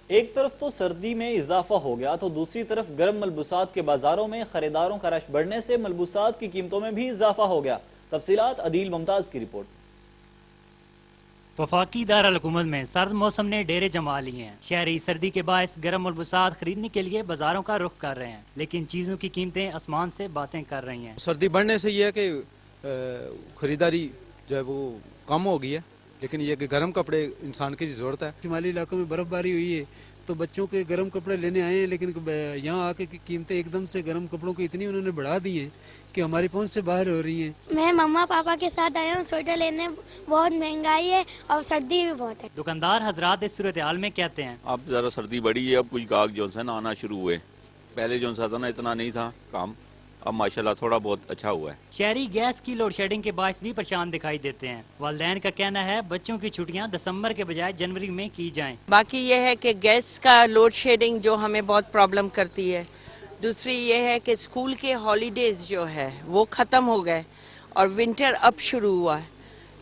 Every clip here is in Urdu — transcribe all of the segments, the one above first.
ایک طرف تو سردی میں اضافہ ہو گیا تو دوسری طرف گرم ملبوسات کے بازاروں میں خریداروں کا رش بڑھنے سے ملبوسات کی قیمتوں میں بھی اضافہ ہو گیا۔ تفصیلات عدیل ممتاز کی رپورٹ۔ وفاقی دارالحکومت میں سرد موسم نے ڈیرے جما لیے ہیں۔ شہری سردی کے باعث گرم ملبوسات خریدنے کے لیے بازاروں کا رخ کر رہے ہیں، لیکن چیزوں کی قیمتیں آسمان سے باتیں کر رہی ہیں۔ سردی بڑھنے سے یہ ہے کہ خریداری جو ہے وہ کم ہو گئی ہے، لیکن یہ کہ گرم کپڑے انسان کی ضرورت ہے۔ شمالی علاقوں میں برف باری ہوئی ہے تو بچوں کے گرم کپڑے لینے آئے ہیں، لیکن یہاں آ کے قیمتیں ایک دم سے گرم کپڑوں کی اتنی انہوں نے بڑھا دی ہیں کہ ہماری پہنچ سے باہر ہو رہی ہیں۔ میں مما پاپا کے ساتھ آیا ہوں سویٹر لینے، بہت مہنگائی ہے اور سردی بھی بہت ہے۔ دکاندار حضرات اس صورتحال میں کہتے ہیں اب ذرا سردی بڑھی ہے، اب کچھ گاہک جو ہے نا آنا شروع ہوئے، پہلے جو تھا نا اتنا نہیں تھا کام، اب ماشاءاللہ تھوڑا بہت اچھا ہوا ہے۔ شہری گیس کی لوڈ شیڈنگ کے باعث بھی پریشان دکھائی دیتے ہیں۔ والدین کا کہنا ہے بچوں کی چھٹیاں دسمبر کے بجائے جنوری میں کی جائیں۔ باقی یہ ہے کہ گیس کا لوڈ شیڈنگ جو ہمیں بہت پرابلم کرتی ہے، دوسری یہ ہے کہ اسکول کے ہالیڈیز جو ہے وہ ختم ہو گئے اور ونٹر اب شروع ہوا ہے،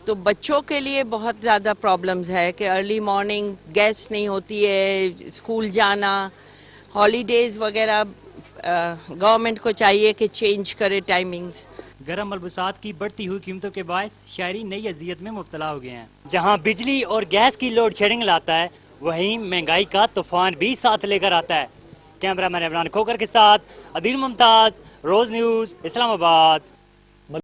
تو بچوں کے لیے بہت زیادہ پرابلمز ہے کہ ارلی مارننگ گیس نہیں ہوتی ہے، اسکول جانا، ہالیڈیز وغیرہ گورنمنٹ کو چاہیے کہ چینج کرے ٹائمنگز۔ گرم ملبوسات کی بڑھتی ہوئی قیمتوں کے باعث شہری نئی اذیت میں مبتلا ہو گئے ہیں۔ جہاں بجلی اور گیس کی لوڈ شیڈنگ لاتا ہے، وہیں مہنگائی کا طوفان بھی ساتھ لے کر آتا ہے۔ کیمرہ مین عمران کھوکر کے ساتھ عدیل ممتاز، روز نیوز، اسلام آباد۔